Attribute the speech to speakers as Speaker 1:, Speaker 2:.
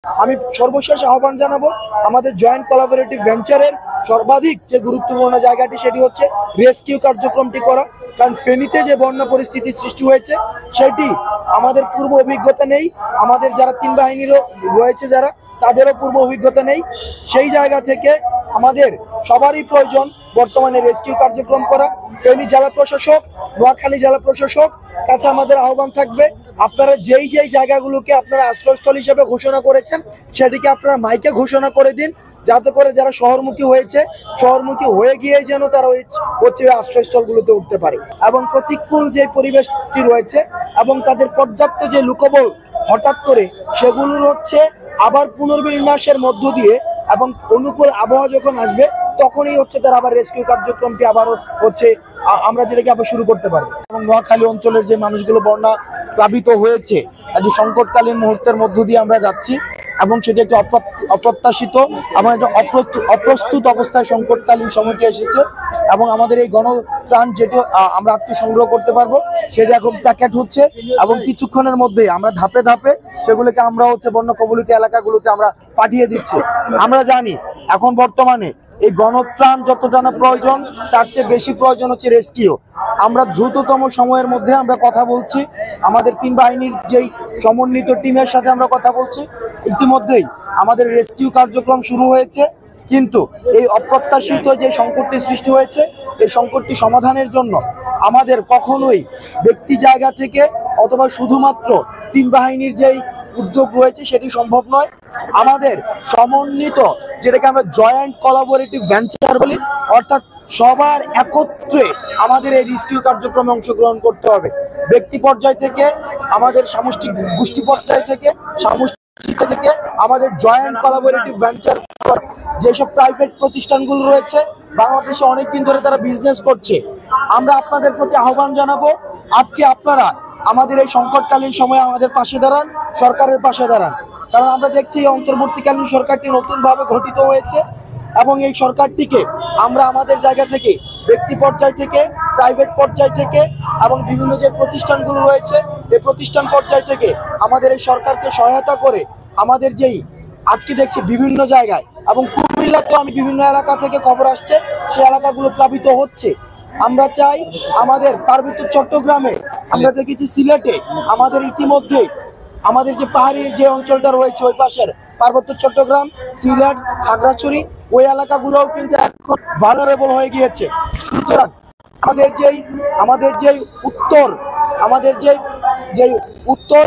Speaker 1: আমি সর্বশেষ আহ্বান জানাবো আমাদের জয়েন্ট কোলাবোরেটিভ ভেঞ্চারের সর্বাধিক যে গুরুত্বপূর্ণ জায়গাটি সেটি হচ্ছে রেস্কিউ কার্যক্রমটি করা। কারণ ফেনীতে যে বন্যা পরিস্থিতির সৃষ্টি হয়েছে সেটি আমাদের পূর্ব অভিজ্ঞতা নেই, আমাদের যারা তিন বাহিনীরও রয়েছে যারা তাদেরও পূর্ব অভিজ্ঞতা নেই। সেই জায়গা থেকে আমাদের সবারই প্রয়োজন বর্তমানে রেস্কিউ কার্যক্রম করা। ফেনী জেলা প্রশাসক, নোয়াখালী জেলা প্রশাসক কাছে আমাদের আহ্বান থাকবে, আপনারা যেই জায়গাগুলোকে আপনারা আশ্রয়স্থল হিসেবে ঘোষণা করেছেন সেটিকে আপনারা মাইকে ঘোষণা করে দিন, যাতে করে যারা শহরমুখী হয়েছে শহরমুখী হয়ে গিয়ে যেন তারা হচ্ছে আশ্রয়স্থলগুলোতে উঠতে পারে। এবং প্রতিকূল যে পরিবেশটি রয়েছে এবং তাদের পর্যাপ্ত যে লোকবল হঠাৎ করে সেগুলোর হচ্ছে আবার পুনর্বিন্যাসের মধ্য দিয়ে এবং অনুকূল আবহাওয়া যখন আসবে তখনই হচ্ছে তারা আবার রেস্কিউ কার্যক্রমটি আবারও হচ্ছে আমরা যেটাকে আবার শুরু করতে পারবো। এবং নোয়াখালী অঞ্চলের যে মানুষগুলো বন্যা প্লাবিত হয়েছে একটি সংকটকালীন মুহূর্তের মধ্য দিয়ে আমরা যাচ্ছি এবং সেটি একটি অপ্রত্যাশিত এবং একটা অপ্রস্তুত অবস্থায় সংকটকালীন সময়টি এসেছে। এবং আমাদের এই গণত্রাণ যেটি আমরা আজকে সংগ্রহ করতে পারবো সেটি এখন প্যাকেট হচ্ছে এবং কিছুক্ষণের মধ্যে আমরা ধাপে ধাপে সেগুলোকে আমরা হচ্ছে বন্যা কবলিত এলাকাগুলোতে আমরা পাঠিয়ে দিচ্ছি। আমরা জানি এখন বর্তমানে এই গণত্রাণ যতটা না প্রয়োজন তার চেয়ে বেশি প্রয়োজন হচ্ছে রেস্কিউ। আমরা দ্রুততম সময়ের মধ্যে আমরা কথা বলছি, আমাদের তিন বাহিনীর যেই সমন্বিত টিমের সাথে আমরা কথা বলছি। ইতিমধ্যেই আমাদের রেস্কিউ কার্যক্রম শুরু হয়েছে, কিন্তু এই অপ্রত্যাশিত যে সংকটটি সৃষ্টি হয়েছে এই সংকটটি সমাধানের জন্য আমাদের কখনোই ব্যক্তি জায়গা থেকে অথবা শুধুমাত্র তিন বাহিনীর যেই উদ্যোগ রয়েছে সেটি সম্ভব নয়। আমাদের সমন্বিত যেটাকে আমরা জয়েন্ট কোলাবোরেটিভ ভেঞ্চার বলি, অর্থাৎ সবার একত্রে আমাদের এই রেস্কিউ কার্যক্রমে অংশগ্রহণ করতে হবে। ব্যক্তি পর্যায় থেকে আমাদের সামষ্টিক গোষ্ঠী পর্যায় থেকে থেকে আমাদের জয়েন্ট কোলাবোরেটিভ ভেঞ্চার যেসব প্রাইভেট প্রতিষ্ঠানগুলো রয়েছে বাংলাদেশে অনেকদিন ধরে তারা বিজনেস করছে। আমরা আপনাদের প্রতি আহ্বান জানাবো, আজকে আপনারা আমাদের এই সংকটকালীন সময়ে আমাদের পাশে দাঁড়ান, সরকারের পাশে দাঁড়ান। কারণ আমরা দেখছি এই অন্তর্বর্তীকালীন সরকারটি নতুনভাবে গঠিত হয়েছে এবং এই সরকারটিকে আমরা আমাদের জায়গা থেকে ব্যক্তি পর্যায় থেকে প্রাইভেট পর্যায় থেকে এবং বিভিন্ন যে প্রতিষ্ঠানগুলো রয়েছে এই প্রতিষ্ঠান পর্যায় থেকে আমাদের এই সরকারকে সহায়তা করে আমাদের যেই আজকে দেখছি বিভিন্ন জায়গায় এবং কুমিল্লাতেও আমি বিভিন্ন এলাকা থেকে খবর আসছে সেই এলাকাগুলো প্লাবিত হচ্ছে। আমরা চাই আমাদের পার্বত্য চট্টগ্রামে, আমরা দেখেছি সিলেটে, আমাদের ইতিমধ্যে আমাদের যে পাহাড়ি যে অঞ্চলটা রয়েছে ওই পাশের পার্বত্য চট্টগ্রাম, সিলেট, খাগড়াছড়ি ওই এলাকাগুলোও কিন্তু এখন ভালনারেবল হয়ে গিয়েছে। সুতরাং আমাদের যেই উত্তর